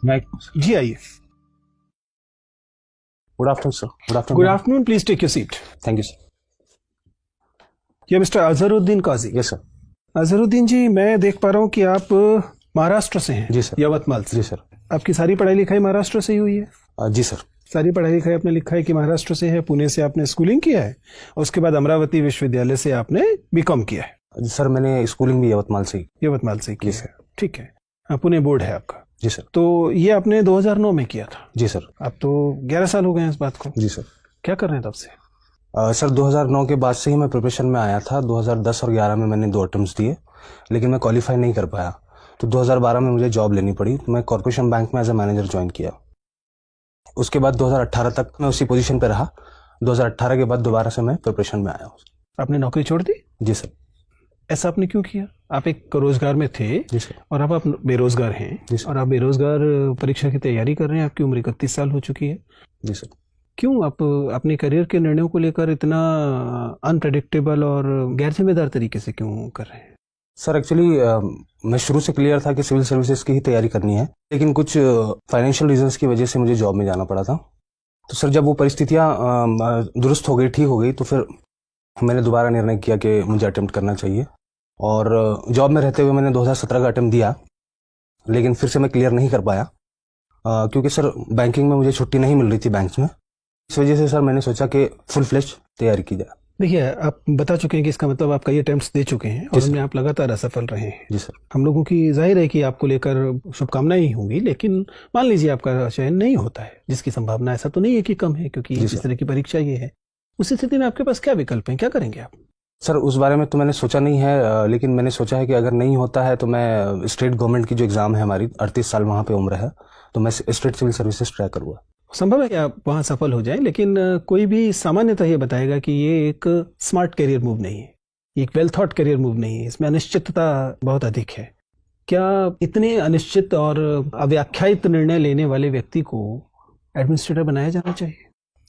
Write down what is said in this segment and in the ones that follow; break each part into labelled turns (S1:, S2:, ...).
S1: मैं
S2: जी आइए।
S1: Good afternoon sir.
S2: Good afternoon, please take your seat.
S1: Thank you sir.
S2: ये mister Azharuddin Kazi.
S1: Yes sir.
S2: Azharuddin ji, मैं देख पा रहा हूँ कि आप महाराष्ट्र से हैं।
S1: जी सर।
S2: यवतमाल से।
S1: जी सर।
S2: आपकी सारी पढ़ाई लिखाई महाराष्ट्र से ही हुई है?
S1: जी सर।
S2: सारी पढ़ाई लिखाई आपने लिखा है कि महाराष्ट्र से है। पुणे से आपने स्कूलिंग किया है और उसके बाद अमरावती विश्वविद्यालय से आपने बीकॉम किया है।
S1: सर मैंने स्कूलिंग भी यवतमाल से
S2: यवतमाल से की
S1: जी
S2: है। ठीक है। हाँ, पुणे बोर्ड है आपका।
S1: जी सर।
S2: तो ये आपने 2009 में किया था?
S1: जी सर।
S2: अब तो 11 साल हो गए हैं इस बात को।
S1: जी सर।
S2: क्या कर रहे हैं तब से?
S1: सर 2009 के बाद से ही मैं प्रिपरेशन में आया था। 2010 और 11 में मैंने 2 अटेम्प्ट्स दिए, लेकिन मैं क्वालिफाई नहीं कर पाया। तो 2012 में मुझे जॉब लेनी पड़ी। मैं कॉर्पोरेशन बैंक में एज ए मैनेजर ज्वाइन किया। उसके बाद 2018 तक मैं उसी पोजीशन पे रहा। 2018 के बाद दोबारा से मैं प्रिपरेशन में आया हूँ।
S2: आपने नौकरी छोड़ दी?
S1: जी सर।
S2: ऐसा आपने क्यों किया? आप एक रोजगार में थे।
S1: जी सर।
S2: और अब आप बेरोजगार हैं।
S1: जी सर।
S2: और आप बेरोजगार परीक्षा की तैयारी कर रहे हैं। आपकी उम्र 31 साल हो चुकी है।
S1: जी सर।
S2: क्यों आप अपने करियर के निर्णयों को लेकर इतना अनप्रेडिक्टेबल और गैर जिम्मेदार तरीके से क्यों कर रहे हैं?
S1: सर एक्चुअली मैं शुरू से क्लियर था कि सिविल सर्विसेज की ही तैयारी करनी है, लेकिन कुछ फाइनेंशियल रीजंस की वजह से मुझे जॉब में जाना पड़ा था। तो सर जब वो परिस्थितियाँ दुरुस्त हो गई, ठीक हो गई, तो फिर मैंने दोबारा निर्णय किया कि मुझे अटेम्प्ट करना चाहिए। और जॉब में रहते हुए मैंने 2017 का अटेम्प्ट दिया, लेकिन फिर से मैं क्लियर नहीं कर पाया क्योंकि सर बैंकिंग में मुझे छुट्टी नहीं मिल रही थी बैंक में। इस वजह से सर मैंने सोचा कि फुल फ्लेश तैयारी की जाए।
S2: देखिए, आप बता चुके हैं कि इसका मतलब आप कई अटेम्प्ट्स दे चुके हैं और उनमें आप लगातार असफल रहे हैं।
S1: जी सर।
S2: हम लोगों की जाहिर है कि आपको लेकर शुभकामनाएं ही होंगी, लेकिन मान लीजिए आपका चयन नहीं होता है, जिसकी संभावना ऐसा तो नहीं है कि कम है, क्योंकि इस तरह की परीक्षा ये है। उस स्थिति में आपके पास क्या विकल्प हैं? क्या करेंगे आप?
S1: सर उस बारे में तो मैंने सोचा नहीं है, लेकिन मैंने सोचा है कि अगर नहीं होता है तो मैं स्टेट गवर्नमेंट की जो एग्ज़ाम है हमारी, 38 साल वहाँ पे उम्र है, तो मैं स्टेट सिविल सर्विसेज ट्राई करूँगा।
S2: संभव है कि आप वहाँ सफल हो जाएं, लेकिन कोई भी सामान्यतः ये बताएगा कि ये एक स्मार्ट करियर मूव नहीं है, एक वेल थॉट करियर मूव नहीं है। इसमें अनिश्चितता बहुत अधिक है। क्या इतने अनिश्चित और अव्याख्यायित निर्णय लेने वाले व्यक्ति को एडमिनिस्ट्रेटर बनाया जाना चाहिए?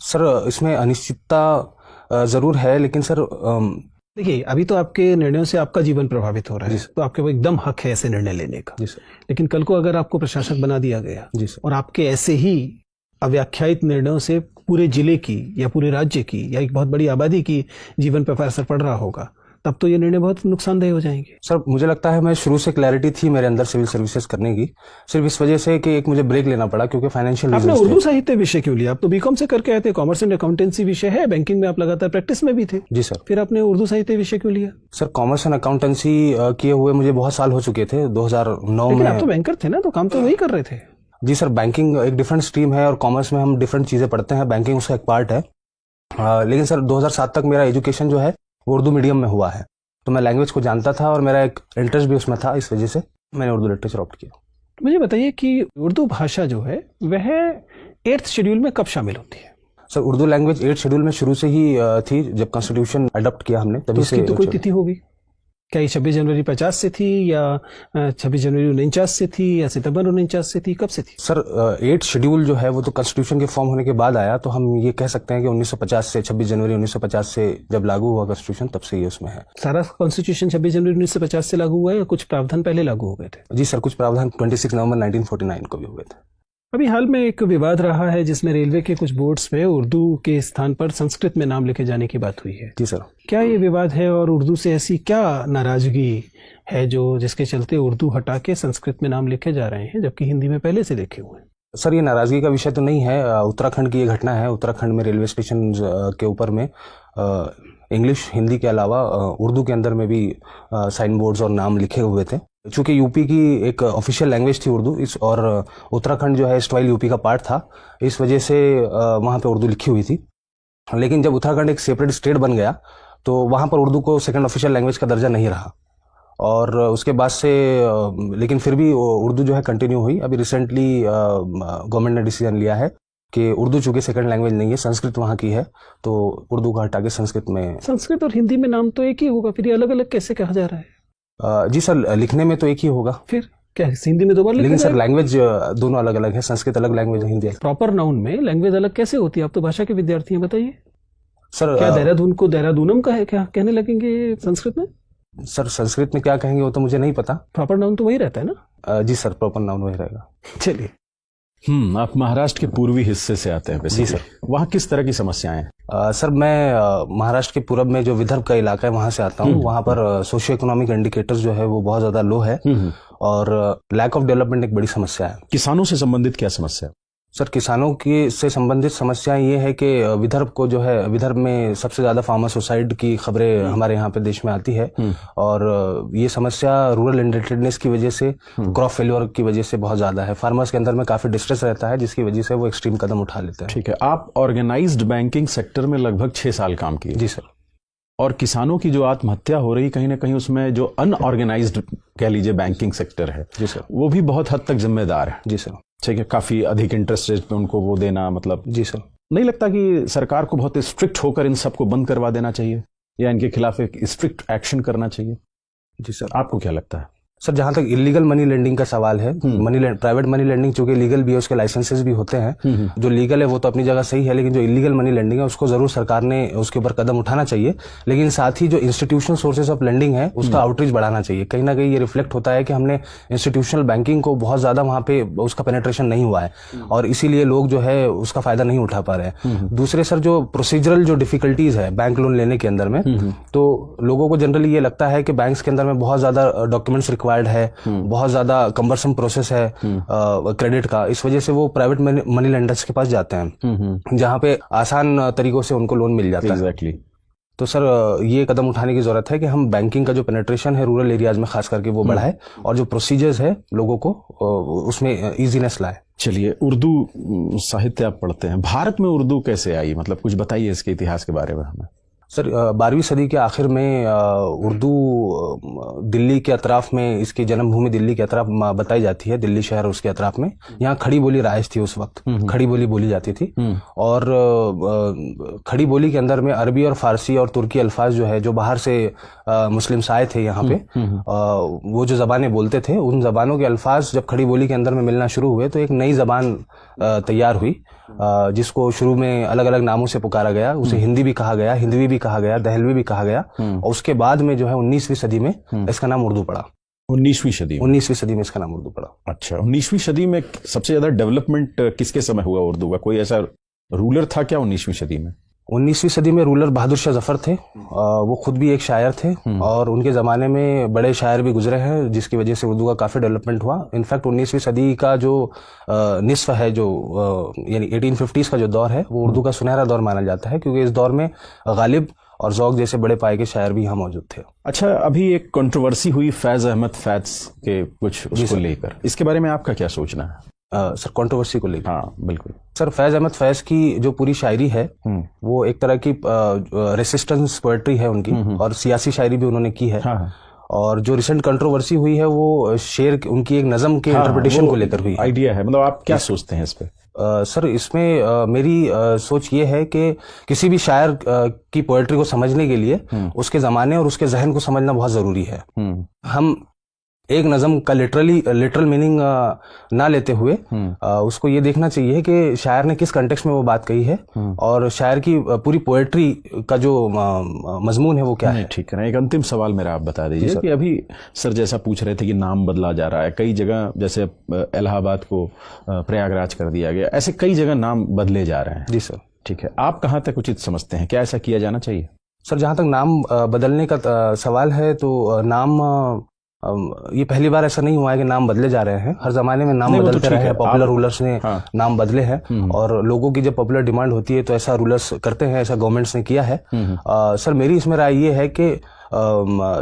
S1: सर इसमें अनिश्चितता ज़रूर है, लेकिन सर
S2: देखिए, अभी तो आपके निर्णयों से आपका जीवन प्रभावित हो रहा है, तो आपके पास एकदम हक है ऐसे निर्णय लेने का।
S1: जी सर।
S2: लेकिन कल को अगर आपको प्रशासक बना दिया गया
S1: जी सर,
S2: और आपके ऐसे ही अव्याख्यायित निर्णयों से पूरे जिले की या पूरे राज्य की या एक बहुत बड़ी आबादी की जीवन पर असर पड़ रहा होगा, तब तो ये निर्णय बहुत नुकसानदेह हो जाएंगे।
S1: सर मुझे लगता है मैं शुरू से क्लैरिटी थी मेरे अंदर सिविल सर्विसेज करने की, सिर्फ इस वजह से कि एक मुझे ब्रेक लेना पड़ा क्योंकि फाइनेंशियल
S2: आपने उर्दू साहित्य विषय क्यों लिया? आप तो बीकॉम से करके आए थे, कॉमर्स एंड अकाउंटेंसी विषय है, बैंकिंग में आप लगातार प्रैक्टिस में भी थे।
S1: जी सर।
S2: फिर आपने उर्दू साहित्य विषय क्यों लिया?
S1: सर कॉमर्स एंड अकाउंटेंसी किए हुए मुझे बहुत साल हो चुके थे। 2009 में
S2: आप तो बैंकर थे ना, तो काम तो वही कर रहे थे।
S1: जी सर, बैंकिंग एक डिफरेंट स्ट्रीम है और कॉमर्स में हम डिफरेंट चीज़ें पढ़ते हैं, बैंकिंग उसका एक पार्ट है। लेकिन सर 2007 तक मेरा एजुकेशन जो है वो उर्दू मीडियम में हुआ है, तो मैं लैंग्वेज को जानता था और मेरा एक इंटरेस्ट भी उसमें था, इस वजह से मैंने उर्दू लिटरेचर ऑप्ट किया।
S2: मुझे बताइए कि उर्दू भाषा जो है वह 8th शेड्यूल में कब शामिल होती है?
S1: Sir Urdu language 8th schedule में शुरू से ही थी, जब कॉन्स्टिट्यूशन अडॉप्ट किया हमने तभी से।
S2: तो कोई तिथि होगी क्या? ये 26 जनवरी 50 से थी या 26 जनवरी 49 से थी या सितंबर 49 से थी? कब से थी?
S1: सर 8th शेड्यूल जो है वो तो कॉन्स्टिट्यूशन के फॉर्म होने के बाद आया, तो हम ये कह सकते हैं कि 1950 से 26 जनवरी 1950 से जब लागू हुआ कॉन्स्टिट्यूशन, तब से ये उसमें है।
S2: सारा कॉन्स्टिट्यूशन 26 जनवरी 1950 से लागू हुआ है या कुछ प्रावधान पहले लागू हो गए थे?
S1: जी सर, कुछ प्रावधान 26 नवंबर 1949 को भी हुए थे।
S2: अभी हाल में एक विवाद रहा है जिसमें रेलवे के कुछ बोर्ड्स पे उर्दू के स्थान पर संस्कृत में नाम लिखे जाने की बात हुई है।
S1: जी सर।
S2: क्या ये विवाद है और उर्दू से ऐसी क्या नाराजगी है जो जिसके चलते उर्दू हटा के संस्कृत में नाम लिखे जा रहे हैं, जबकि हिंदी में पहले से लिखे हुए हैं?
S1: सर ये नाराजगी का विषय तो नहीं है, उत्तराखंड की ये घटना है। उत्तराखंड में रेलवे स्टेशन के ऊपर में इंग्लिश हिंदी के अलावा उर्दू के अंदर में भी साइन बोर्ड्स और नाम लिखे हुए थे। चूंकि यूपी की एक ऑफिशियल लैंग्वेज थी उर्दू, इस और उत्तराखंड जो है स्टवाइल यूपी का पार्ट था, इस वजह से वहाँ पे उर्दू लिखी हुई थी। लेकिन जब उत्तराखंड एक सेपरेट स्टेट बन गया तो वहाँ पर उर्दू को सेकंड ऑफिशियल लैंग्वेज का दर्जा नहीं रहा, और उसके बाद से लेकिन फिर भी उर्दू जो है कंटिन्यू हुई। अभी रिसेंटली गवर्नमेंट ने डिसीजन लिया है कि उर्दू चूंकि सेकंड लैंग्वेज नहीं है, संस्कृत वहाँ की है, तो उर्दू का हटा के संस्कृत में।
S2: संस्कृत और हिंदी में नाम तो एक ही होगा, फिर ये अलग अलग कैसे कहा जा रहा है?
S1: जी सर, लिखने में तो एक ही होगा।
S2: फिर क्या हिंदी में 2 बार?
S1: लेकिन सर लैंग्वेज दोनों अलग अलग है, संस्कृत अलग लैंग्वेज है, हिंदी अलग।
S2: प्रॉपर नाउन में लैंग्वेज अलग कैसे होती है? आप तो भाषा के विद्यार्थी हैं, बताइए।
S1: सर
S2: क्या देहरादून को देहरादूनम का है क्या कहने लगेंगे संस्कृत में?
S1: सर संस्कृत में क्या कहेंगे वो तो मुझे नहीं पता।
S2: प्रॉपर नाउन तो वही रहता है ना?
S1: जी सर, प्रॉपर नाउन वही रहेगा।
S2: चलिए।
S3: आप महाराष्ट्र के पूर्वी हिस्से से आते हैं
S1: जी सर।
S3: वहाँ किस तरह की समस्याएं हैं?
S1: सर मैं महाराष्ट्र के पूरब में जो विदर्भ का इलाका है वहां से आता हूँ। वहां पर सोशियो इकोनॉमिक इंडिकेटर्स जो है वो बहुत ज्यादा लो है और लैक ऑफ डेवलपमेंट एक बड़ी समस्या है।
S3: किसानों से संबंधित क्या समस्या है?
S1: सर किसानों की से संबंधित समस्याएं ये है कि विदर्भ को जो है, विदर्भ में सबसे ज्यादा फार्मर सुसाइड की खबरें हमारे यहाँ पे देश में आती है और ये समस्या रूरल इंडेंटेडनेस की वजह से, क्रॉप फेल्योर की वजह से बहुत ज्यादा है। फार्मर्स के अंदर में काफी डिस्ट्रेस रहता है जिसकी वजह से वो एक्सट्रीम कदम उठा लेते हैं।
S3: ठीक है, आप ऑर्गेनाइज्ड बैंकिंग सेक्टर में लगभग 6 साल काम किए।
S1: जी सर।
S3: और किसानों की जो आत्महत्या हो रही कहीं ना कहीं उसमें जो अनऑर्गेनाइज्ड कह लीजिए बैंकिंग सेक्टर है,
S1: जी सर,
S3: वो भी बहुत हद तक जिम्मेदार है।
S1: जी सर।
S3: ठीक है, काफी अधिक इंटरेस्ट रेट पे उनको वो देना, मतलब
S1: जी सर।
S3: नहीं लगता कि सरकार को बहुत स्ट्रिक्ट होकर इन सबको बंद करवा देना चाहिए या इनके खिलाफ एक स्ट्रिक्ट एक्शन करना चाहिए?
S1: जी सर।
S3: आपको क्या लगता है?
S1: सर जहां तक इलीगल मनी लेंडिंग का सवाल है, प्राइवेट मनी लेंडिंग चूंकि लीगल भी है, उसके लाइसेंसेस भी होते हैं। जो लीगल है वो तो अपनी जगह सही है, लेकिन जो इलीगल मनी लेंडिंग है उसको जरूर सरकार ने उसके ऊपर कदम उठाना चाहिए। लेकिन साथ ही जो इंस्टीट्यूशनल सोर्सेज ऑफ लेंडिंग है उसका आउटरीच बढ़ाना चाहिए। कहीं ना कहीं ये रिफ्लेक्ट होता है कि हमने इंस्टीट्यूशनल बैंकिंग को बहुत ज्यादा वहां पे उसका पेनिट्रेशन नहीं हुआ है और इसीलिए लोग जो है उसका फायदा नहीं उठा पा रहे हैं। दूसरे सर जो प्रोसीजरल जो डिफिकल्टीज है बैंक लोन लेने के अंदर में, तो लोगों को जनरली ये लगता है कि बैंक्स के अंदर में बहुत ज्यादा डॉक्यूमेंट्स रिक्वायर्ड है, बहुत ज्यादा कम्बरसम प्रोसेस है क्रेडिट का। इस वजह से वो प्राइवेट मनी लेंडर्स के पास जाते हैं जहां पे आसान तरीकों से उनको लोन मिल जाता है। तो सर ये कदम उठाने की जरूरत है कि हम बैंकिंग का जो पेनिट्रेशन है रूरल एरियाज में खास करके वो बढ़ाए और जो प्रोसीजर्स है लोगों को उसमें इजीनेस लाए।
S3: चलिए, उर्दू साहित्य आप पढ़ते हैं, भारत में उर्दू कैसे आई, मतलब कुछ बताइए इसके इतिहास के बारे में हमें।
S1: सर 12वीं सदी के आखिर में उर्दू दिल्ली के अतराफ में, इसकी जन्मभूमि दिल्ली के अतराफ बताई जाती है, दिल्ली शहर उसके अतराफ में। यहाँ खड़ी बोली राइज थी उस वक्त, खड़ी बोली बोली जाती थी और खड़ी बोली के अंदर में अरबी और फारसी और तुर्की अल्फाज जो है, जो बाहर से मुस्लिम्स आए थे यहाँ पे, वो जो जबानें बोलते थे, उन जबानों के अल्फाज जब खड़ी बोली के अंदर में मिलना शुरू हुए तो एक नई जबान तैयार हुई जिसको शुरू में अलग अलग नामों से पुकारा गया। उसे हिंदी भी कहा गया, हिंदवी भी कहा गया, दहलवी भी कहा गया और उसके बाद में जो है 19वीं सदी में इसका नाम उर्दू पड़ा।
S3: 19वीं सदी में इसका नाम उर्दू पड़ा। अच्छा, 19वीं सदी में सबसे ज्यादा डेवलपमेंट किसके समय हुआ उर्दू का? कोई ऐसा रूलर था क्या 19वीं सदी में?
S1: 19वीं सदी में रूलर बहादुर शाह जफर थे। वो खुद भी एक शायर थे और उनके ज़माने में बड़े शायर भी गुजरे हैं जिसकी वजह से उर्दू का काफ़ी डेवलपमेंट हुआ। इनफैक्ट 19वीं सदी का जो निस्फ है, जो यानी 1850s का जो दौर है, वो उर्दू का सुनहरा दौर माना जाता है क्योंकि इस दौर में गालिब और ज़ौक़ जैसे बड़े पाए के शायर भी यहाँ मौजूद थे।
S3: अच्छा, अभी एक कंट्रोवर्सी हुई फैज़ अहमद फैज़ के कुछ उसको लेकर, इसके बारे में आपका क्या सोचना है?
S1: सर कंट्रोवर्सी को लेकर?
S3: हाँ बिल्कुल
S1: सर, फैज अहमद फैज की जो पूरी शायरी है वो एक तरह की रेसिस्टेंस पोएट्री है उनकी और सियासी शायरी भी उन्होंने की है। हाँ। और जो रिसेंट कंट्रोवर्सी हुई है वो शेर उनकी एक नज़म के इंटरप्रिटेशन को लेकर हुई।
S3: आइडिया है, मतलब आप क्या सोचते हैं इस पे?
S1: सर इसमें मेरी सोच ये है कि किसी भी शायर की पोएट्री को समझने के लिए उसके ज़माने और उसके जहन को समझना बहुत ज़रूरी है। हम एक नज़म का लिटरल मीनिंग ना लेते हुए उसको ये देखना चाहिए कि शायर ने किस कंटेक्स्ट में वो बात कही है और शायर की पूरी पोएट्री का जो मजमून है वो क्या है।
S3: ठीक है ना, एक अंतिम सवाल मेरा आप बता दीजिए कि अभी सर जैसा पूछ रहे थे कि नाम बदला जा रहा है कई जगह, जैसे इलाहाबाद को प्रयागराज कर दिया गया, ऐसे कई जगह नाम बदले जा रहे हैं।
S1: जी सर।
S3: ठीक है, आप कहाँ तक उचित समझते हैं, क्या ऐसा किया जाना चाहिए?
S1: सर जहाँ तक नाम बदलने का सवाल है तो नाम ये पहली बार ऐसा नहीं हुआ है कि नाम बदले जा रहे हैं। हर जमाने में नाम बदलते रहे हैं, पॉपुलर रूलर्स ने नाम बदले हैं और लोगों की जब पॉपुलर डिमांड होती है तो ऐसा रूलर्स करते हैं, ऐसा गवर्नमेंट्स ने किया है। सर मेरी इसमें राय ये है कि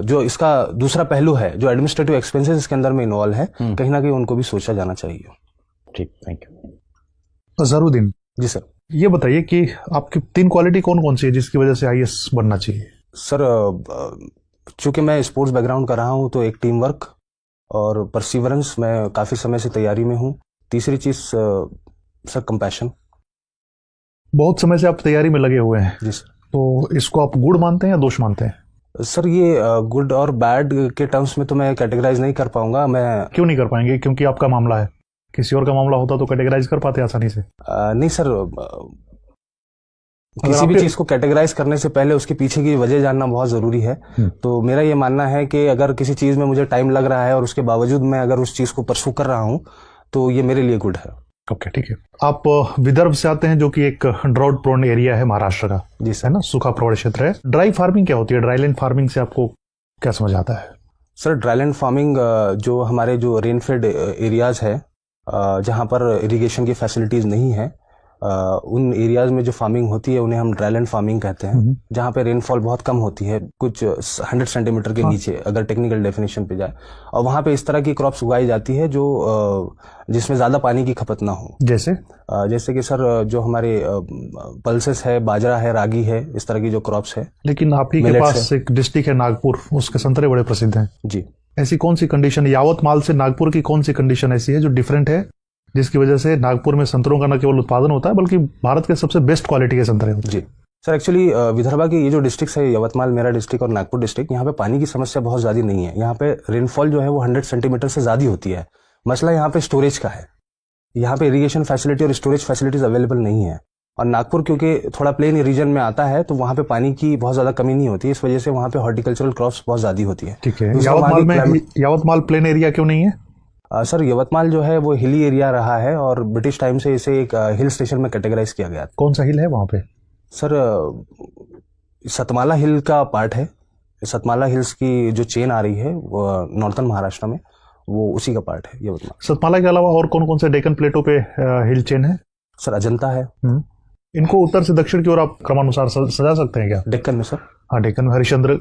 S1: जो इसका दूसरा पहलू है, जो एडमिनिस्ट्रेटिव एक्सपेंसेस इसके अंदर में इन्वॉल्व है, कहीं ना कहीं उनको भी सोचा जाना चाहिए।
S3: ठीक, thank you.
S4: Azharuddin
S1: ji sir,
S4: ये बताइए कि आपकी 3 क्वालिटी कौन कौन सी है जिसकी वजह से आईएएस बनना चाहिए?
S1: सर चूंकि मैं स्पोर्ट्स बैकग्राउंड का रहा हूं तो एक टीम वर्क और परसिवरेंस, मैं काफ़ी समय से तैयारी में हूं। तीसरी चीज़ सर कंपैशन।
S4: बहुत समय से आप तैयारी में लगे हुए हैं।
S1: जी सर।
S4: तो इसको आप गुड मानते हैं या दोष मानते हैं?
S1: सर ये गुड और बैड के टर्म्स में तो मैं कैटेगराइज नहीं कर पाऊंगा। मैं
S4: क्यों नहीं कर पाएंगे? क्योंकि आपका मामला है, किसी और का मामला होता तो कैटेगराइज कर पाते आसानी से।
S1: नहीं सर, किसी भी चीज को कैटेगराइज करने से पहले उसके पीछे की वजह जानना बहुत जरूरी है। तो मेरा ये मानना है कि अगर किसी चीज में मुझे टाइम लग रहा है और उसके बावजूद मैं अगर उस चीज को परसू कर रहा हूं तो ये मेरे लिए गुड है।
S4: ओके, ठीक है। आप विदर्भ से आते हैं, जो कि एक ड्राउट प्रोन एरिया है महाराष्ट्र का,
S1: जी
S4: है ना, सूखा प्रवण क्षेत्र है। ड्राई फार्मिंग क्या होती है? ड्राईलैंड फार्मिंग से आपको क्या समझ आता है?
S1: सर, ड्राईलैंड फार्मिंग जो हमारे जो रेनफेड एरियाज है, जहाँ पर इरिगेशन की फैसिलिटीज़ नहीं है, उन एरियाज में जो फार्मिंग होती है उन्हें हम ड्राईलैंड फार्मिंग कहते हैं। जहाँ पे रेनफॉल बहुत कम होती है, कुछ 100 सेंटीमीटर के नीचे, अगर टेक्निकल डेफिनेशन पे जाए, और वहाँ पे इस तरह की क्रॉप्स उगाई जाती है जो जिसमें ज़्यादा पानी की खपत ना हो। जैसे कि सर, जो हमारे पल्सेस है, बाजरा है, रागी है, इस तरह की जो क्रॉप्स है।
S4: लेकिन आप ही के पास एक डिस्ट्रिक्ट है नागपुर, उसके संतरे बड़े प्रसिद्ध हैं
S1: जी।
S4: ऐसी कौन सी कंडीशन, यावतमाल से नागपुर की कौन सी कंडीशन ऐसी है जो डिफरेंट है, जिसकी वजह से नागपुर में संतरों का न केवल उत्पादन होता है बल्कि भारत के सबसे बेस्ट क्वालिटी के संतरे होते हैं?
S1: जी सर, एक्चुअली विदर्भा की ये जो डिस्ट्रिक्ट है, यवतमाल, मेरा डिस्ट्रिक्ट और नागपुर डिस्ट्रिक्ट, यहाँ पे पानी की समस्या बहुत ज़्यादा नहीं है। यहाँ पे रेनफॉल जो है वो 100 सेंटीमीटर से ज़्यादा होती है। मसला यहाँ पे स्टोरेज का है। यहाँ पे इरीगेशन फैसिलिटी और स्टोरेज फैसिलिटीज अवेलेबल नहीं है। और नागपुर क्योंकि थोड़ा प्लेन रीजन में आता है, तो वहाँ पे पानी की बहुत ज़्यादा कमी नहीं होती, इस वजह से वहाँ पे हॉर्टिकल्चरल क्रॉप्स बहुत ज़्यादा होती है।
S4: ठीक है। यावतमाल प्लेन एरिया क्यों नहीं है?
S1: सर, यवतमाल जो है वो हिली एरिया रहा है और ब्रिटिश टाइम से इसे एक हिल स्टेशन में कैटेगराइज किया गया।
S4: कौन सा हिल है वहाँ पे?
S1: सर, सतमाला हिल का पार्ट है। सतमाला हिल्स की जो चेन आ रही है वो नॉर्थन महाराष्ट्र में, वो उसी का पार्ट है यवतमाल।
S4: सतमाला के अलावा और कौन कौन से डेक्कन प्लेटों पे हिल चेन है?
S1: सर, अजंता है।
S4: इनको उत्तर से दक्षिण की ओर आप क्रमानुसार सजा सकते हैं क्या?
S1: डेक्कन में सर?
S4: हाँ, डेक्कन में हरिश्चंद्र,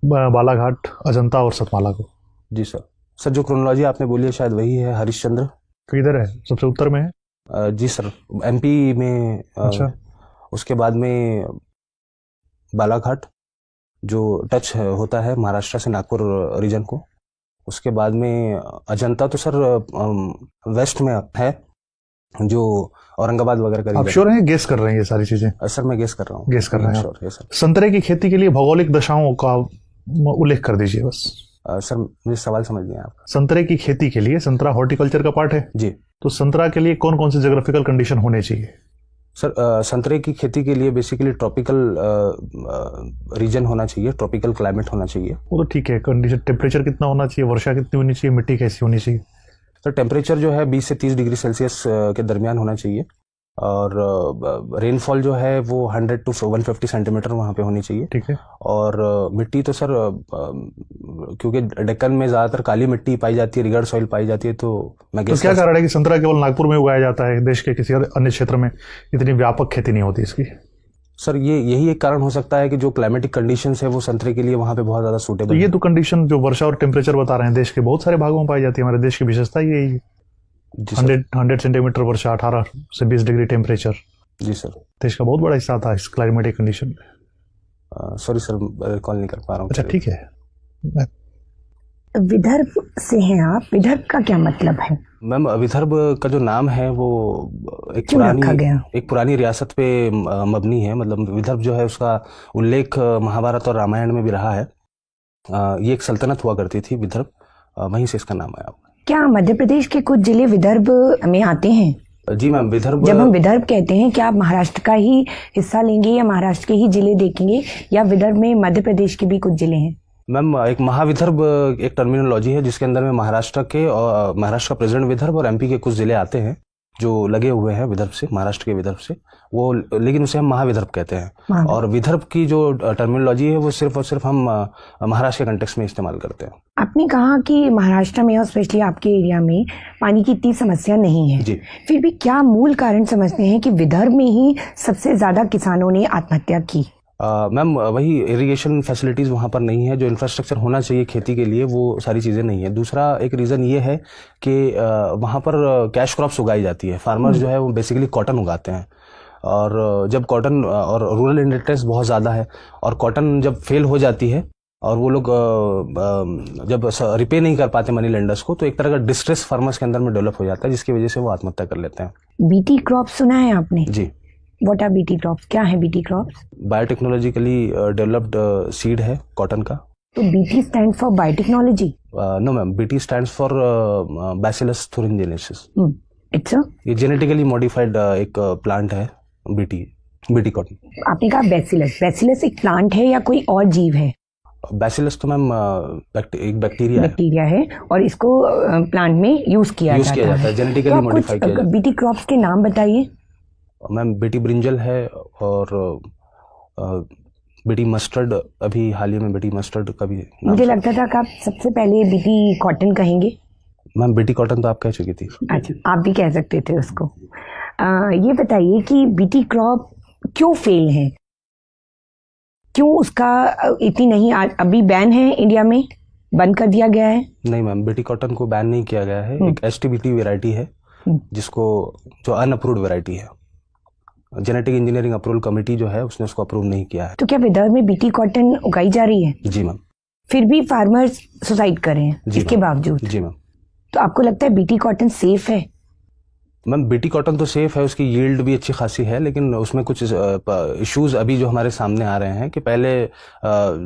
S4: बालाघाट, अजंता और सतमाला को।
S1: जी सर। सर, जो क्रोनोलॉजी आपने बोली है शायद वही है। हरिश्चंद्र
S4: किधर है? सबसे उत्तर में है?
S1: जी सर, एमपी में।
S4: अच्छा।
S1: उसके बाद में बालाघाट जो टच होता है महाराष्ट्र से नागपुर रीजन को। उसके बाद में अजंता तो सर वेस्ट में है, जो औरंगाबाद वगैरह का।
S4: आप श्योर हैं, गेस कर रहे हैं ये सारी चीजें?
S1: सर, मैं गेस कर रहा हूँ।
S4: गेस कर रहे हैं?
S1: श्योर है सर।
S4: संतरे की खेती के लिए भौगोलिक दशाओं का उल्लेख कर दीजिए बस।
S1: सर, मुझे सवाल समझ नहीं आया आपका।
S4: संतरे की खेती के लिए, संतरा हॉर्टिकल्चर का पार्ट है
S1: जी,
S4: तो संतरा के लिए कौन कौन से ज्योग्राफिकल कंडीशन होने चाहिए?
S1: सर, संतरे की खेती के लिए बेसिकली ट्रॉपिकल रीजन होना चाहिए, ट्रॉपिकल क्लाइमेट होना चाहिए।
S4: वो तो ठीक है। कंडीशन, टेम्परेचर कितना होना चाहिए, वर्षा कितनी होनी चाहिए, मिट्टी कैसी होनी चाहिए?
S1: सर, टेम्परेचर जो है 20 से 30 डिग्री सेल्सियस के दरमियान होना चाहिए, और रेनफॉल जो है वो 100 to 150 सेंटीमीटर वहाँ पे होनी चाहिए।
S4: ठीक है।
S1: और मिट्टी तो सर, क्योंकि डेक्कन में ज़्यादातर काली मिट्टी पाई जाती है, रिगर्ड सॉइल पाई जाती है, तो मैं
S4: तो क्या कारण है कि संतरा केवल नागपुर में उगाया जाता है, देश के किसी अन्य क्षेत्र में इतनी व्यापक खेती नहीं होती इसकी?
S1: सर, यही एक कारण हो सकता है कि जो क्लाइमेटिक कंडीशंस है वो संतरे के लिए वहाँ पे बहुत ज़्यादा सूटेबल
S4: है। ये तो कंडीशन जो वर्षा और टेम्परेचर बता रहे हैं देश के बहुत सारे भागों में पाई जाती है। हमारे देश की विशेषता यही है। 100 सेंटीमीटर वर्षा, 18 से 20 डिग्री टेम्परेचर।
S1: जी सर।
S4: देश का बहुत बड़ा हिस्सा था इस क्लाइमेटिक कंडीशन में।
S1: सॉरी सर, रिकॉल नहीं कर पा रहा हूँ।
S4: अच्छा, ठीक है।
S5: विदर्भ से हैं आप, विदर्भ का क्या मतलब है?
S1: मैम, विदर्भ का जो नाम है वो एक पुरानी रियासत पे मबनी है। मतलब विदर्भ जो है उसका उल्लेख महाभारत और रामायण में भी रहा है। ये एक सल्तनत हुआ करती थी विदर्भ, वहीं से इसका नाम आया।
S5: क्या मध्य प्रदेश के कुछ जिले विदर्भ में आते हैं?
S1: जी मैम, विदर्भ।
S5: जब हम विदर्भ कहते हैं, क्या आप महाराष्ट्र का ही हिस्सा लेंगे या महाराष्ट्र के ही जिले देखेंगे, या विदर्भ में मध्य प्रदेश के भी कुछ जिले हैं?
S1: मैम, एक महाविदर्भ एक टर्मिनोलॉजी है जिसके अंदर में महाराष्ट्र का प्रेजेंट विदर्भ और एमपी के कुछ जिले आते हैं जो लगे हुए हैं विदर्भ से, महाराष्ट्र के विदर्भ से वो, लेकिन उसे हम महाविदर्भ कहते हैं। और विदर्भ की जो टर्मिनोलॉजी है वो सिर्फ और सिर्फ हम महाराष्ट्र के कंटेक्स्ट में इस्तेमाल करते हैं।
S5: आपने कहा कि महाराष्ट्र में और स्पेशली आपके एरिया में पानी की इतनी समस्या नहीं है
S1: जी।
S5: फिर भी क्या मूल कारण समझते हैं कि विदर्भ में ही सबसे ज्यादा किसानों ने आत्महत्या की?
S1: मैम, वही इरिगेशन फैसिलिटीज़ वहाँ पर नहीं है, जो इंफ्रास्ट्रक्चर होना चाहिए खेती के लिए वो सारी चीज़ें नहीं है। दूसरा एक रीज़न ये है कि वहाँ पर कैश क्रॉप्स उगाई जाती है। फार्मर्स जो है वो बेसिकली कॉटन उगाते हैं, और जब कॉटन और रूरल इंडस्ट्रीज बहुत ज़्यादा है, और कॉटन जब फेल हो जाती है और वो लोग जब रिपे नहीं कर पाते मनी लेंडर्स को, तो एक तरह का डिस्ट्रेस फार्मर्स के अंदर में डेवलप हो जाता है, जिसकी वजह से वो आत्महत्या कर लेते हैं।
S5: बीटी क्रॉप सुना है आपने?
S1: जी।
S5: What are BT crops? क्या है BT crops?
S1: Biotechnologically developed seed है कॉटन का।
S5: तो BT stand for biotechnology?
S1: No ma'am, BT stands for bacillus thuringiensis।
S5: It's a,
S1: ये जेनेटिकली मॉडिफाइड एक प्लांट है, बीटी कॉटन।
S5: आपने कहा बैसिलस एक प्लांट है या कोई और जीव है?
S1: बैसिलस तो मैम एक बैक्टीरिया है,
S5: बैक्टीरिया है और इसको प्लांट में यूज किया जाता है।
S1: जेनेटिकली
S5: तो आप
S1: मॉडिफाई किया
S5: कुछ
S1: जाता
S5: बीटी क्रॉप्स के नाम बताइए।
S1: है। मैम बेटी ब्रिंजल है और बेटी मस्टर्ड, अभी हाल ही में बेटी मस्टर्ड का भी नाम
S5: मुझे
S1: सुना।
S5: लगता था कि आप सबसे पहले बीटी कॉटन कहेंगे।
S1: मैम बेटी कॉटन तो आप कह चुकी थी।
S5: अच्छा, आप भी कह सकते थे उसको। ये बताइए कि बीटी क्रॉप क्यों फेल है, क्यों उसका इतनी नहीं, अभी बैन है इंडिया में, बंद कर दिया गया है?
S1: नहीं मैम, बेटी कॉटन को बैन नहीं किया गया है। एक एसटीबीटी वैरायटी है जिसको, जो अनअप्रूव्ड वैरायटी है, जेनेटिक इंजीनियरिंग अप्रूवल कमेटी जो है उसने उसको अप्रूव नहीं किया है।
S5: तो क्या विदर्भ में बीटी कॉटन उगाई जा रही है?
S1: जी मैम।
S5: फिर भी फार्मर्स सुसाइड कर रहे हैं
S1: जी
S5: इसके
S1: मैम।
S5: बावजूद।
S1: जी मैम।
S5: तो आपको लगता है बीटी कॉटन सेफ है?
S1: मैम बेटी कॉटन तो सेफ है, उसकी यील्ड भी अच्छी खासी है, लेकिन उसमें कुछ इश्यूज अभी जो हमारे सामने आ रहे हैं कि पहले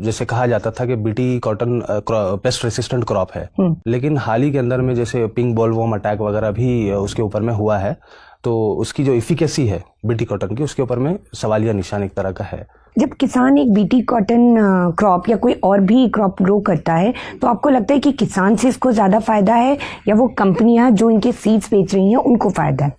S1: जैसे कहा जाता था कि BT cotton paste resistant crop है, लेकिन हाल ही के अंदर में जैसे पिंक बॉलवर्म अटैक वगैरह भी उसके ऊपर में हुआ है, तो उसकी जो इफिकेसी है बीटी कॉटन की, उसके ऊपर में सवालिया निशान एक तरह का है।
S5: जब किसान एक बीटी कॉटन क्रॉप या कोई और भी क्रॉप ग्रो करता है, तो आपको लगता है कि किसान से इसको ज्यादा फायदा है या वो कंपनियां जो इनके सीड्स बेच रही हैं उनको फायदा है?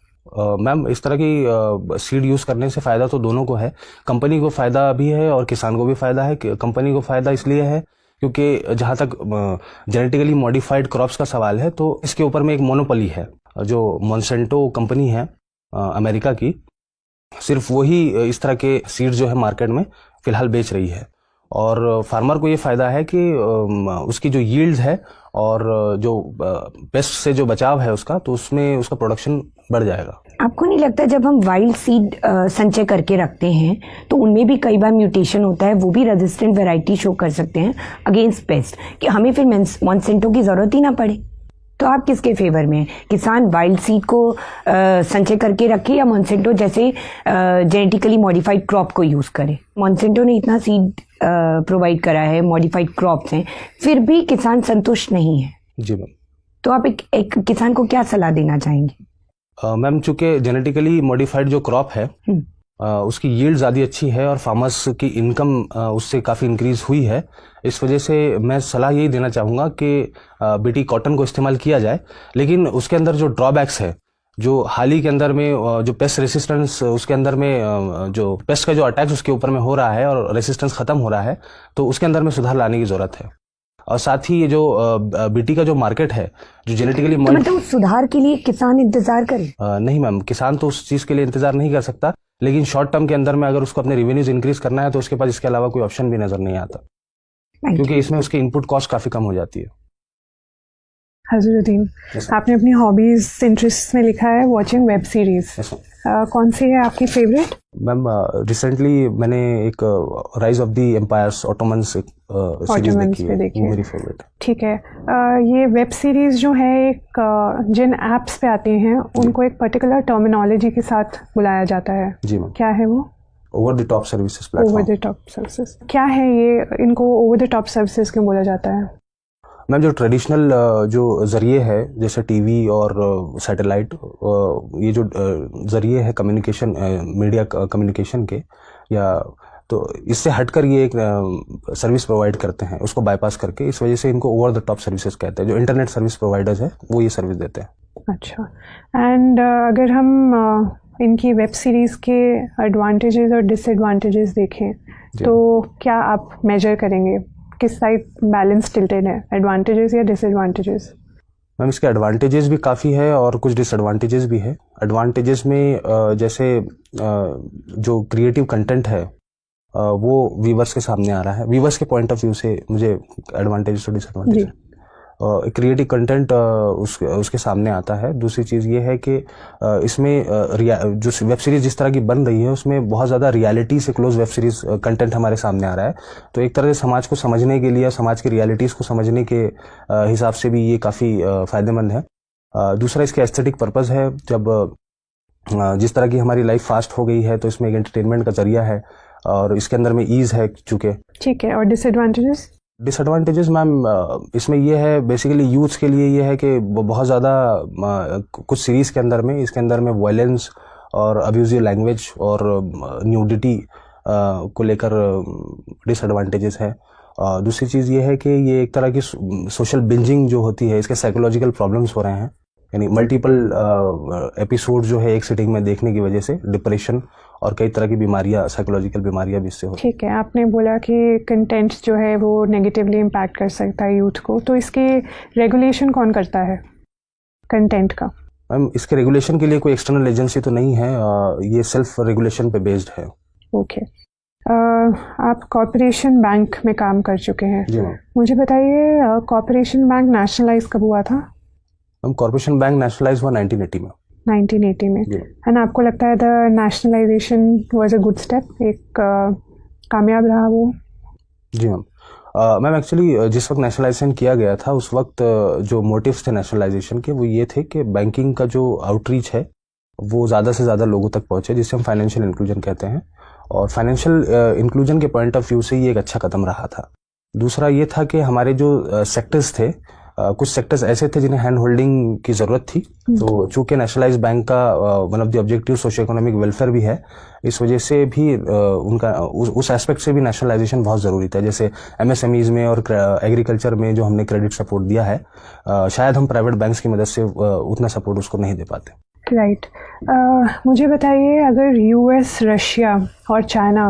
S1: मैम इस तरह की सीड यूज करने से फायदा तो दोनों को है। कंपनी को फायदा भी है और किसान को भी फायदा है। कंपनी को फायदा इसलिए है क्योंकि जहां तक जेनेटिकली मॉडिफाइड क्रॉप्स का सवाल है, तो इसके ऊपर में एक मोनोपोली है। जो मॉन्सेंटो कंपनी है अमेरिका की, सिर्फ वही इस तरह के सीड्स जो है मार्केट में फिलहाल बेच रही है, और फार्मर को ये फायदा है कि उसकी जो यील्ड्स है और जो पेस्ट से जो बचाव है उसका, तो उसमें उसका प्रोडक्शन बढ़ जाएगा।
S5: आपको नहीं लगता जब हम वाइल्ड सीड संचय करके रखते हैं तो उनमें भी कई बार म्यूटेशन होता है, वो भी रेजिस्टेंट वैरायटी शो कर सकते हैं अगेंस्ट पेस्ट, कि हमें फिर मॉन्सेंटो की जरूरत ही ना पड़े? तो आप किसके फेवर में हैं? किसान वाइल्ड सीड को संचय करके रखे या मॉन्सेंटो जैसे जेनेटिकली मॉडिफाइड क्रॉप को यूज करे? मॉन्सेंटो ने इतना सीड प्रोवाइड करा है, मॉडिफाइड क्रॉप्स हैं, फिर भी किसान संतुष्ट नहीं है।
S1: जी मैम।
S5: तो आप एक किसान को क्या सलाह देना चाहेंगे?
S1: मैम चूंकि जेनेटिकली मॉडिफाइड जो क्रॉप है उसकी यील्ड ज़्यादा अच्छी है और फार्मर्स की इनकम उससे काफ़ी इंक्रीज हुई है, इस वजह से मैं सलाह यही देना चाहूँगा कि बीटी कॉटन को इस्तेमाल किया जाए, लेकिन उसके अंदर जो ड्रॉबैक्स है, जो हाल ही के अंदर में जो पेस्ट रेसिस्टेंस उसके अंदर में जो पेस्ट का जो अटैक्स उसके ऊपर में हो रहा है और रेसिस्टेंस खत्म हो रहा है, तो उसके अंदर में सुधार लाने की ज़रूरत है। और साथ ही ये जो बीटी का जो मार्केट है जो जेनेटिकली
S5: तो मतलब उस सुधार के लिए किसान इंतजार करे?
S1: नहीं मैम, किसान तो उस चीज़ के लिए इंतजार नहीं कर सकता, लेकिन शॉर्ट टर्म के अंदर में अगर उसको अपने रेवेन्यूज इंक्रीज करना है तो उसके पास इसके अलावा कोई ऑप्शन भी नजर नहीं आता, क्योंकि इसमें उसकी इनपुट कॉस्ट काफ़ी कम हो जाती है।
S6: हजरुद्दीन, आपने अपनी हॉबीज इंटरेस्ट में लिखा है वॉचिंग वेब सीरीज, कौन सी है आपकी फेवरेट?
S1: मैम रिसेंटली मैंने एक rise of the empires Ottomans series देखी है, वो मेरी फेवरेट है।
S6: ठीक है। ये वेब सीरीज जो है एक जिन एप्स पे आती हैं उनको एक पर्टिकुलर टर्मिनोलॉजी के साथ बुलाया जाता है।
S1: जी मैम।
S6: क्या है वो?
S1: Over the top services
S6: over
S1: platform.
S6: The top services क्या है ये? इनको ओवर द टॉप सर्विसेज क्यों बोला जाता है?
S1: मैम जो ट्रेडिशनल जो ज़रिए है जैसे टीवी और सैटेलाइट, ये जो ज़रिए है कम्युनिकेशन, मीडिया कम्युनिकेशन के, या तो इससे हटकर ये एक सर्विस प्रोवाइड करते हैं उसको बाईपास करके, इस वजह से इनको ओवर द टॉप सर्विसेज कहते हैं। जो इंटरनेट सर्विस प्रोवाइडर्स है वो ये सर्विस देते हैं।
S6: अच्छा। एंड अगर हम इनकी वेब सीरीज़ के एडवांटेजेस और डिसएडवांटेजेस देखें तो क्या आप मेजर करेंगे किस साइड बैलेंस टिल्टेड है, एडवांटेजेस या डिसएडवांटेजेस?
S1: मैम इसके एडवांटेजेस भी काफ़ी है और कुछ डिसएडवांटेजेस भी है। एडवांटेजेस में जैसे जो क्रिएटिव कंटेंट है वो व्यूवर्स के सामने आ रहा है, व्यूवर्स के पॉइंट ऑफ व्यू से मुझे एडवांटेजेस और डिसएडवांटेज है। क्रिएटिव कंटेंट उसके सामने आता है। दूसरी चीज़ ये है कि इसमें जो वेब सीरीज़ जिस तरह की बन रही है उसमें बहुत ज़्यादा रियलिटी से क्लोज वेब सीरीज़ कंटेंट हमारे सामने आ रहा है, तो एक तरह से समाज को समझने के लिए, समाज की रियलिटीज़ को समझने के हिसाब से भी ये काफ़ी फ़ायदेमंद है। दूसरा इसके एस्थेटिक पर्पज़ है। जब जिस तरह की हमारी लाइफ फास्ट हो गई है तो इसमें एक एंटरटेनमेंट का जरिया है और इसके अंदर में ईज़ है चूँकि।
S6: ठीक है। और डिसएडवांटेजेस?
S1: डिसएडवांटेजेस मैम इसमें ये है, बेसिकली यूथ्स के लिए ये है कि बहुत ज़्यादा कुछ सीरीज़ के अंदर में, इसके अंदर में वायलेंस और अब्यूजिव लैंग्वेज और न्यूडिटी को लेकर डिसएडवांटेजेस है। दूसरी चीज़ ये है कि ये एक तरह की सोशल बिंजिंग जो होती है, इसके साइकोलॉजिकल प्रॉब्लम्स हो रहे हैं, यानी मल्टीपल एपिसोड जो है एक सिटिंग में देखने की वजह से डिप्रेशन और कई तरह की बीमारियां, साइकोलॉजिकल बीमारियां भी इससे होती हैं।
S6: ठीक है, आपने बोला कि कंटेंट जो है वो नेगेटिवली इम्पैक्ट कर सकता है यूथ को, तो इसके रेगुलेशन कौन करता है कंटेंट का?
S1: मैम, इसके रेगुलेशन के लिए कोई एक्सटर्नल एजेंसी तो नहीं है, ये सेल्फ रेगुलेशन पे बेस्ड है।
S6: ओके। आप कॉर्पोरेशन बैंक में काम कर चुके हैं।
S1: जी मैम।
S6: मुझे बताइए, कॉर्पोरेशन बैंक नेशनलाइज कब हुआ था?
S1: मैम, कॉर्पोरेशन बैंक नेशनलाइज हुआ 1980 में।
S6: 1980 में।
S1: जी।
S6: एंड आपको लगता है the nationalisation was a good step, एक कामयाब रहा वो?
S1: जी मैम। मैम, एक्चुअली जिस वक्त नेशनलाइजेशन किया गया था उस वक्त जो मोटिव्स थे नेशनलाइजेशन के वो ये थे कि बैंकिंग का जो आउटरीच है वो ज़्यादा से ज़्यादा लोगों तक पहुँचे, जिसे हम फाइनेंशियल इंक्लूजन कहते हैं, और फाइनेंशियल इंक्लूजन के पॉइंट ऑफ व्यू से ये एक अच्छा कदम रहा था। दूसरा ये था कि हमारे जो सेक्टर्स थे, कुछ सेक्टर्स ऐसे थे जिन्हें हैंड होल्डिंग की ज़रूरत थी, तो चूंकि नेशनलाइज बैंक का one of the objective socio economic welfare भी है, इस वजह से भी उनका उस एस्पेक्ट से भी नेशनलाइजेशन बहुत ज़रूरी था। जैसे एमएसएमईज में और एग्रीकल्चर में जो हमने क्रेडिट सपोर्ट दिया है, शायद हम प्राइवेट बैंक्स की मदद से उतना सपोर्ट उसको नहीं दे पाते।
S6: राइट। मुझे बताइए, अगर यूएस, रशिया और चाइना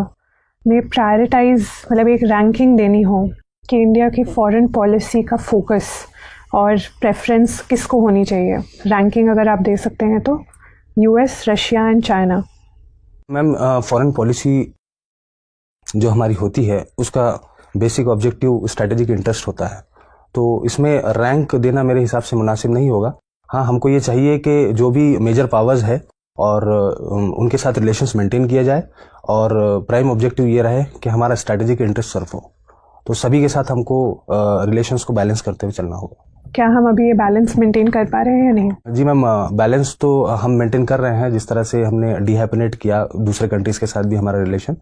S6: में प्रायोरिटाइज, मतलब एक रैंकिंग देनी हो कि इंडिया की फॉरेन पॉलिसी का फोकस और प्रेफरेंस किसको होनी चाहिए, रैंकिंग अगर आप दे सकते हैं तो, US, Russia and China.
S1: Ma'am, foreign policy जो हमारी होती है उसका बेसिक ऑब्जेक्टिव स्ट्रेटेजिक इंटरेस्ट होता है, तो इसमें रैंक देना मेरे हिसाब से मुनासिब नहीं होगा। हाँ, हमको ये चाहिए कि जो भी मेजर पावर्स है और उनके साथ रिलेशंस मेंटेन किया जाए, और प्राइम ऑब्जेक्टिव ये रहे कि हमारा स्ट्रेटेजिक इंटरेस्ट सर्व हो, तो सभी के साथ हमको रिलेशंस को बैलेंस करते हुए चलना होगा।
S6: क्या हम अभी ये बैलेंस मेंटेन कर पा रहे हैं या नहीं?
S1: जी मैम, बैलेंस तो हम मेंटेन कर रहे हैं। जिस तरह से हमने डिहैपनेट किया दूसरे कंट्रीज के साथ भी हमारा रिलेशन,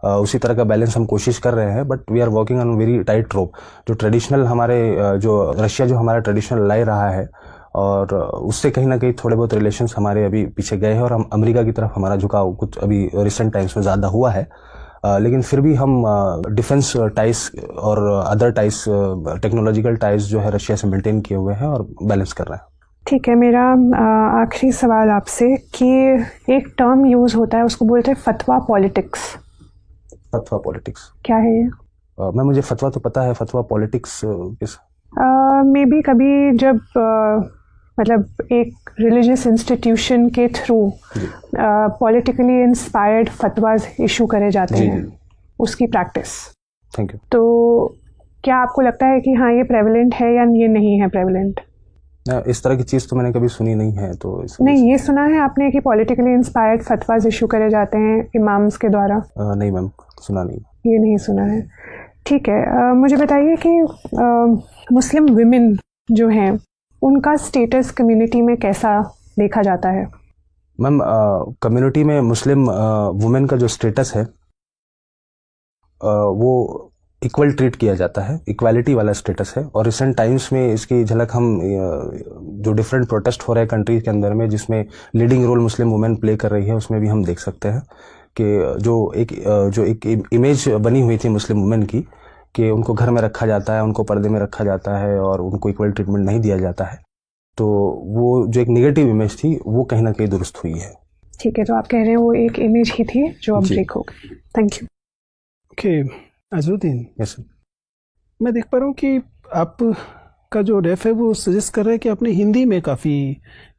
S1: उसी तरह का बैलेंस हम कोशिश कर रहे हैं, but we are working on very tight rope. जो ट्रेडिशनल हमारे जो रशिया जो हमारा ट्रेडिशनल लाई रहा है, और उससे कहीं ना कहीं थोड़े बहुत रिलेशंस हमारे अभी पीछे गए हैं, और हम अमेरिका की तरफ हमारा झुकाव कुछ अभी रिसेंट टाइम्स में ज़्यादा हुआ है, लेकिन फिर भी हम डिफेंस टाइज और अदर टाइज, टेक्नोलॉजिकल टाइज जो है रशिया से मेंटेन किए हुए हैं और बैलेंस कर रहे हैं। ठीक है,
S6: मेरा आखिरी सवाल आपसे कि एक टर्म यूज़ होता है, उसको बोलते हैं फतवा पॉलिटिक्स।
S1: फतवा पॉलिटिक्स
S6: क्या है ये?
S1: मैं मुझे फतवा तो पता है, फतवा पॉलिटिक्स किस?
S6: मे बी कभी जब मतलब एक रिलीजियस इंस्टीट्यूशन के थ्रू पॉलिटिकली इंस्पायर्ड फतवाज इशू करे जाते हैं, उसकी प्रैक्टिस।
S1: Thank you.
S6: तो क्या आपको लगता है कि हाँ ये प्रेवलेंट है या ये नहीं है प्रेवलेंट?
S1: इस तरह की चीज़ तो मैंने कभी सुनी नहीं है, तो
S6: नहीं, ये सुना है आपने कि पॉलिटिकली इंस्पायर्ड फतवाज इशू करे जाते हैं इमाम्स के द्वारा?
S1: नहीं मैम, सुना नहीं।
S6: ये नहीं सुना है। ठीक है, मुझे बताइए कि मुस्लिम विमेन जो हैं उनका स्टेटस कम्युनिटी में कैसा देखा जाता है?
S1: मैम, कम्युनिटी में मुस्लिम वुमेन का जो स्टेटस है वो इक्वल ट्रीट किया जाता है, इक्वालिटी वाला स्टेटस है। और रिसेंट टाइम्स में इसकी झलक हम जो डिफरेंट प्रोटेस्ट हो रहे हैं कंट्री के अंदर में, जिसमें leading role Muslim women play कर रही है, उसमें भी हम देख सकते हैं कि जो एक इमेज बनी हुई थी मुस्लिम वुमेन की कि उनको घर में रखा जाता है, उनको पर्दे में रखा जाता है और उनको इक्वल ट्रीटमेंट नहीं दिया जाता है, तो वो जो एक नेगेटिव इमेज थी वो कहीं ना कहीं दुरुस्त हुई है।
S6: ठीक है, तो आप कह रहे हैं वो एक इमेज ही थी जो अब ब्रेक हो गई। Thank you.
S2: Okay, Azharuddin,
S1: yes sir.
S2: मैं देख पा रहा हूँ कि आप का जो रेफ है वो सजेस्ट कर रहा है कि आपने हिंदी में काफ़ी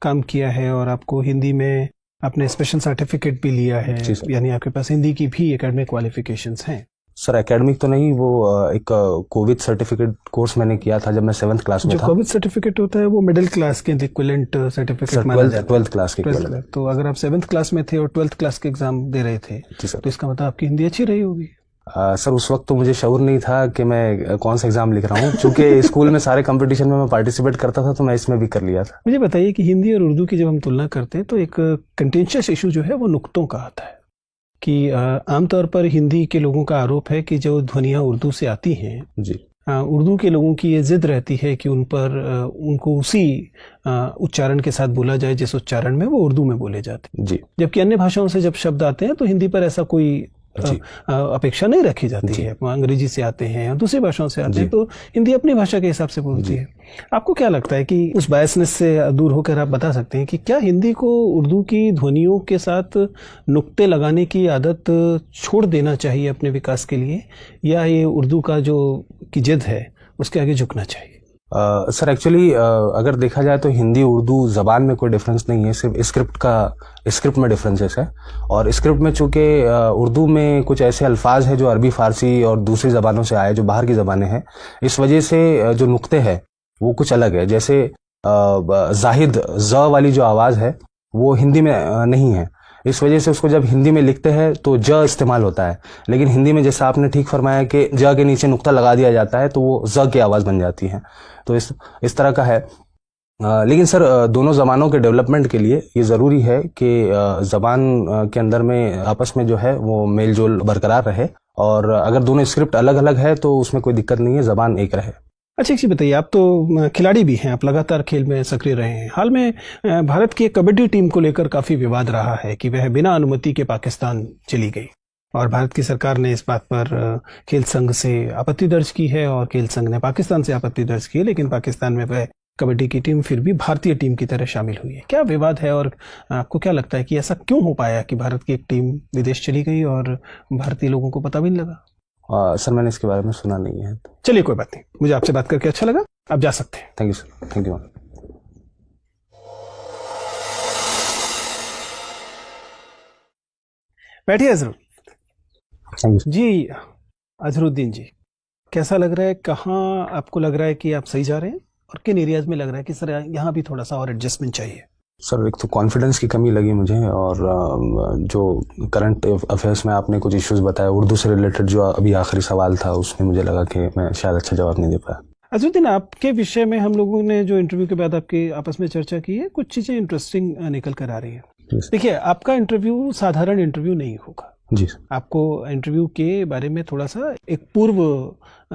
S2: काम किया है और आपको हिंदी में आपने स्पेशल सर्टिफिकेट भी लिया है, यानी आपके पास हिंदी की भी एकेडमिक क्वालिफिकेशंस हैं।
S1: सर, एकेडमिक तो नहीं, वो एक कोविड सर्टिफिकेट कोर्स मैंने किया था जब मैं 7th क्लास में था।
S2: जो कोविड सर्टिफिकेट होता है वो मिडिल क्लास के इक्विवेलेंट सर्टिफिकेट माना जाता है।
S1: 12th क्लास के इक्विवेलेंट।
S2: तो अगर आप 7th क्लास में थे और 12th क्लास के एग्जाम दे रहे थे, तो इसका मतलब आपकी हिंदी अच्छी रही होगी।
S1: सर, उस वक्त तो मुझे शऊर नहीं था कि मैं कौन सा एग्जाम लिख रहा हूँ, क्योंकि स्कूल में सारे कंपटीशन में मैं पार्टिसिपेट करता था, तो मैं इसमें भी कर लिया था।
S2: मुझे बताइए कि हिंदी और उर्दू की जब हम तुलना करते हैं तो एक कंटेंशियस इशू जो है वो नुक्तों का आता है कि आमतौर पर हिंदी के लोगों का आरोप है कि जो ध्वनियाँ उर्दू से आती हैं
S1: जी,
S2: उर्दू के लोगों की ये जिद रहती है कि उन पर उनको उसी उच्चारण के साथ बोला जाए जिस उच्चारण में वो उर्दू में बोले जाते हैं।
S1: जी।
S2: जबकि अन्य भाषाओं से जब शब्द आते हैं तो हिंदी पर ऐसा कोई अपेक्षा नहीं रखी जाती है। अंग्रेजी से आते हैं या दूसरी भाषाओं से आते हैं तो हिंदी अपनी भाषा के हिसाब से बोलती है। आपको क्या लगता है कि उस बायसनेस से दूर होकर आप बता सकते हैं कि क्या हिंदी को उर्दू की ध्वनियों के साथ नुक्ते लगाने की आदत छोड़ देना चाहिए अपने विकास के लिए, या ये उर्दू का जो की जिद है उसके आगे झुकना चाहिए?
S1: सर एक्चुअली अगर देखा जाए तो हिंदी उर्दू ज़बान में कोई डिफरेंस नहीं है, सिर्फ स्क्रिप्ट में डिफरेंसेस है। और स्क्रिप्ट में चूंकि उर्दू में कुछ ऐसे अल्फाज है जो अरबी, फारसी और दूसरी ज़बानों से आए, जो बाहर की ज़बानें हैं, इस वजह से जो नुक्ते हैं वो कुछ अलग है। जैसे जाहिद ज वाली जो आवाज़ है वो हिंदी में नहीं है, इस वजह से उसको जब हिंदी में लिखते हैं तो ज इस्तेमाल होता है, लेकिन हिंदी में जैसा आपने ठीक फरमाया कि ज के नीचे नुक्ता लगा दिया जाता है तो वो ज की आवाज़ बन जाती है। तो इस तरह का है। लेकिन सर दोनों ज़बानों के डेवलपमेंट के लिए ये ज़रूरी है कि ज़बान के अंदर में आपस में जो है वो मेल जोल बरकरार रहे, और अगर दोनों स्क्रिप्ट अलग अलग है तो उसमें कोई दिक्कत नहीं है, ज़बान एक रहे।
S2: अच्छा, एक चीज़ बताइए, आप तो खिलाड़ी भी हैं, आप लगातार खेल में सक्रिय रहे हैं। हाल में भारत की कबड्डी टीम को लेकर काफ़ी विवाद रहा है कि वह बिना अनुमति के पाकिस्तान चली गई, और भारत की सरकार ने इस बात पर खेल संघ से आपत्ति दर्ज की है और खेल संघ ने पाकिस्तान से आपत्ति दर्ज की है, लेकिन पाकिस्तान में वह कबड्डी की टीम फिर भी भारतीय टीम की तरह शामिल हुई है। क्या विवाद है और आपको क्या लगता है कि ऐसा क्यों हो पाया कि भारत की एक टीम विदेश चली गई और भारतीय लोगों को पता भी नहीं लगा?
S1: सर मैंने इसके बारे में सुना नहीं है।
S2: चलिए कोई बात नहीं, मुझे आपसे बात करके अच्छा लगा, आप जा सकते हैं।
S1: Thank you sir, thank you.
S2: बैठिए अजहर
S1: थैंक यू
S2: जी। अजहरुद्दीन जी, कैसा लग रहा है, कहाँ आपको लग रहा है कि आप सही जा रहे हैं और किन एरियाज में लग रहा है कि सर यहाँ भी थोड़ा सा और एडजस्टमेंट चाहिए?
S1: सर एक तो कॉन्फिडेंस की कमी लगी मुझे, और जो करंट अफेयर्स में आपने कुछ इश्यूज बताया उर्दू से रिलेटेड, जो अभी आखिरी सवाल था उसमें मुझे लगा कि मैं शायद अच्छा जवाब नहीं दे पाया।
S2: अजहरुद्दीन, आपके विषय में हम लोगों ने जो इंटरव्यू के बाद आपके आपस में चर्चा की है, कुछ चीज़ें इंटरेस्टिंग निकल कर आ रही है। देखिए, आपका इंटरव्यू साधारण इंटरव्यू नहीं होगा
S1: जी।
S2: आपको इंटरव्यू के बारे में थोड़ा सा एक पूर्व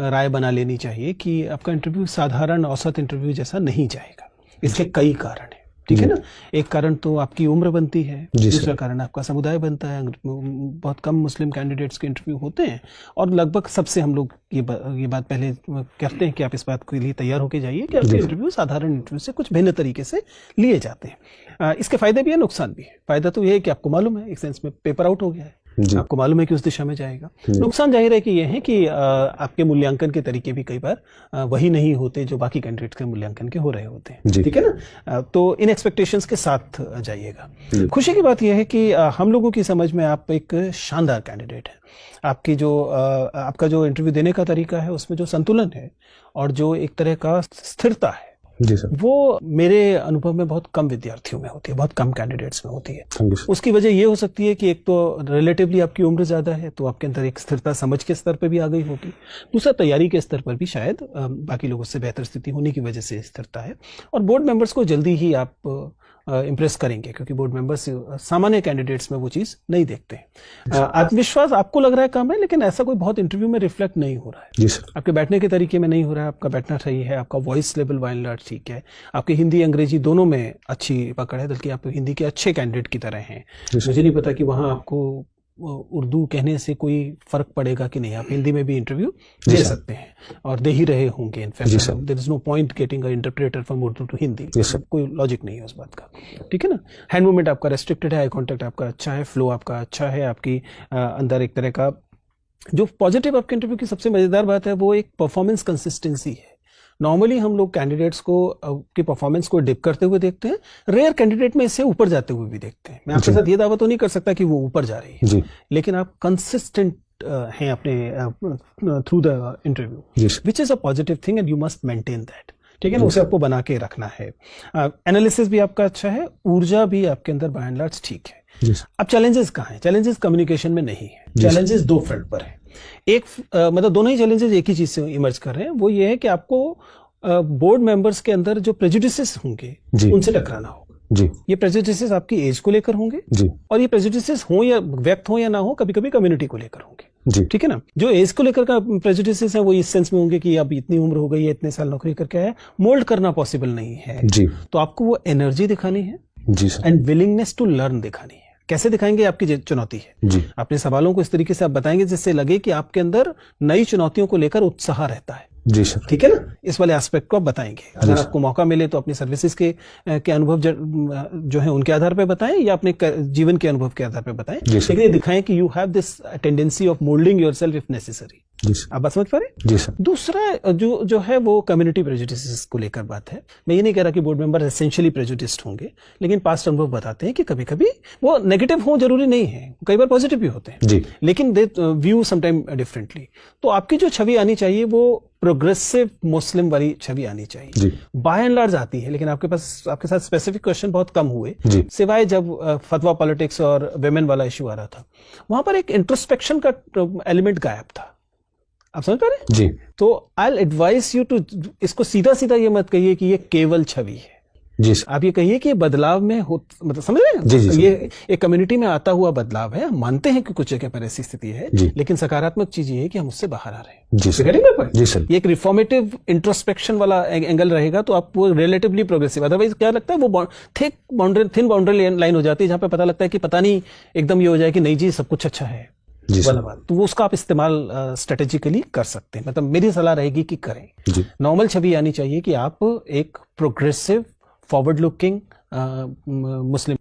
S2: राय बना लेनी चाहिए कि आपका इंटरव्यू साधारण औसत इंटरव्यू जैसा नहीं जाएगा। इसके कई कारण हैं, ठीक है ना। एक कारण तो आपकी उम्र बनती है, दूसरा कारण आपका समुदाय बनता है। बहुत कम मुस्लिम कैंडिडेट्स के इंटरव्यू होते हैं और लगभग सबसे हम लोग ये बात पहले कहते हैं कि आप इस बात के लिए तैयार होके जाइए कि आपके इंटरव्यू साधारण इंटरव्यू से कुछ भिन्न तरीके से लिए जाते हैं। इसके फायदे भी है, नुकसान भी है। फायदा तो ये है कि आपको मालूम है, एक सेंस में पेपर आउट हो गया है, आपको मालूम है कि उस दिशा में जाएगा। नुकसान जाहिर है कि यह है कि आपके मूल्यांकन के तरीके भी कई बार वही नहीं होते जो बाकी कैंडिडेट्स के मूल्यांकन के हो रहे होते हैं, ठीक है ना। तो इन एक्सपेक्टेशंस के साथ जाइएगा। खुशी की बात यह है कि हम लोगों की समझ में आप एक शानदार कैंडिडेट हैं। आपका जो इंटरव्यू देने का तरीका है उसमें जो संतुलन है और जो एक तरह का स्थिरता है,
S1: जी सर,
S2: वो मेरे अनुभव में बहुत कम विद्यार्थियों में होती है, बहुत कम कैंडिडेट्स में होती है।
S1: Thank you sir.
S2: उसकी वजह ये हो सकती है कि एक तो रिलेटिवली आपकी उम्र ज़्यादा है, तो आपके अंदर एक स्थिरता समझ के स्तर पर भी आ गई होगी। दूसरा, तैयारी के स्तर पर भी शायद बाकी लोगों से बेहतर स्थिति होने की वजह से स्थिरता है। और बोर्ड मेंबर्स को जल्दी ही आप इम्प्रेस करेंगे, क्योंकि बोर्ड मेंबर्स सामान्य कैंडिडेट्स में वो चीज़ नहीं देखते हैं। आत्मविश्वास आपको लग रहा है कम है, लेकिन ऐसा कोई बहुत इंटरव्यू में रिफ्लेक्ट नहीं हो रहा है।
S1: जी सर।
S2: आपके बैठने के तरीके में नहीं हो रहा है, आपका बैठना सही है, आपका voice level by and large ठीक है, आपकी हिंदी अंग्रेजी दोनों में अच्छी पकड़ है, बल्कि आप हिंदी के अच्छे कैंडिडेट की तरह हैं। मुझे नहीं पता कि वहाँ आपको उर्दू कहने से कोई फर्क पड़ेगा कि नहीं, आप हिंदी में भी इंटरव्यू दे सकते हैं और दे ही रहे होंगे। In fact there is no point getting a interpreter from Urdu to Hindi, कोई लॉजिक नहीं है उस बात का, ठीक है ना। हैंड मूवमेंट आपका रेस्ट्रिक्टेड है, आई कॉन्टैक्ट आपका अच्छा है, फ्लो आपका अच्छा है, आपकी अंदर एक तरह का जो पॉजिटिव आपके इंटरव्यू की सबसे मजेदार बात है वो एक परफॉर्मेंस कंसिस्टेंसी है। नॉर्मली हम लोग कैंडिडेट्स को की परफॉर्मेंस को डिप करते हुए देखते हैं, रेयर कैंडिडेट में इससे ऊपर जाते हुए भी देखते हैं। मैं आपके साथ ये दावा तो नहीं कर सकता कि वो ऊपर जा रही है, लेकिन आप कंसिस्टेंट हैं अपने through the interview, which is a positive thing and you must maintain that, ठीक है ना। उसे आपको बना के रखना है। एनालिसिस भी आपका अच्छा है, ऊर्जा भी आपके अंदर बाय एंड लार्ज ठीक है। अब चैलेंजेस कहाँ हैं? चैलेंजेस कम्युनिकेशन में नहीं है, चैलेंजेस दो फ्रंट पर है। एक मतलब दोनों ही चैलेंजेस एक ही चीज से इमर्ज कर रहे हैं, वो ये है कि आपको बोर्ड मेंबर्स के अंदर जो प्रेजुडिसेस होंगे उनसे टकराना होगा। जी, ये प्रेजुडिसेस आपकी एज को लेकर होंगे जी, और ये प्रेजुडिसेस हो या व्यक्त हो या ना हो, कभी कभी कम्युनिटी को लेकर होंगे जी, ठीक है ना। जो एज को लेकर का प्रेजुडिसेस है वो इस सेंस में होंगे कि अब इतनी उम्र हो गई है, इतने साल नौकरी करके आया, मोल्ड करना पॉसिबल नहीं है जी, तो आपको वो एनर्जी दिखानी है जी sir, and willingness to learn दिखानी है। कैसे दिखाएंगे आपकी चुनौती है।
S1: जी
S2: अपने सवालों को इस तरीके से आप बताएंगे जिससे लगे कि आपके अंदर नई चुनौतियों को लेकर उत्साह रहता है।
S1: जी सर।
S2: ठीक है ना, इस वाले एस्पेक्ट को आप बताएंगे। अगर आपको मौका मिले तो अपनी सर्विसेज के अनुभव जो है उनके आधार पर बताएं या अपने जीवन के अनुभव के आधार पर बताएं, लेकिन ये दिखाएं कि you have this tendency of moulding yourself if necessary.
S1: जी सर।
S2: आप बात समझ पा रहे?
S1: जी सर।
S2: दूसरा जो है वो कम्युनिटी प्रेजुडिसेस को लेकर बात है। मैं ये नहीं कह रहा कि बोर्ड मेंबर एसेंशियली प्रेजुडिस्ड होंगे, लेकिन पास्ट अनुभव बताते हैं कि कभी कभी वो नेगेटिव हो जरूरी नहीं है, कई बार पॉजिटिव भी होते हैं
S1: जी।
S2: लेकिन दे व्यू समटाइम डिफरेंटली। तो आपकी जो छवि आनी चाहिए वो प्रोग्रेसिव मुस्लिम वाली छवि आनी चाहिए।
S1: जी।
S2: बाय एंड लार्ज आती है, लेकिन आपके साथ स्पेसिफिक क्वेश्चन बहुत कम हुए,
S1: जी।
S2: सिवाय जब फतवा पॉलिटिक्स और वेमेन वाला इशू आ रहा था, वहां पर एक इंट्रोस्पेक्शन का एलिमेंट गायब था। आप समझ पा रहे हैं?
S1: जी।
S2: तो आई एडवाइस यू टू, इसको सीधा सीधा ये मत कहिए कि ये केवल छवि है।
S1: जी सर।
S2: आप ये कहिए कि बदलाव में हो, मतलब समझ रहे हैं?
S1: जी, जी, जी।
S2: ये एक कम्युनिटी में आता हुआ बदलाव है। हम मानते हैं कि कुछ जगह पर ऐसी स्थिति है,
S1: जी।
S2: लेकिन सकारात्मक चीज ये है कि हम उससे बाहर आ रहे हैं।
S1: जी सर।
S2: Getting my point?
S1: जी सर।
S2: ये एक रिफॉर्मेटिव इंट्रोस्पेक्शन वाला एंगल रहेगा तो आप वो रिलेटिवली प्रोग्रेसिव। अदरवाइज क्या लगता है वो थिन बाउंड्री लाइन हो जाती है जहां पे पता लगता है कि पता नहीं एकदम ये हो जाए कि नहीं जी सब कुछ अच्छा है
S1: जी सर।
S2: वाला बात। तो वो उसका आप इस्तेमाल स्ट्रेटेजिकली कर सकते हैं। मतलब मेरी सलाह रहेगी कि करें।
S1: जी।
S2: नॉर्मल छवि आनी चाहिए कि आप एक प्रोग्रेसिव फॉरवर्ड लुकिंग मुस्लिम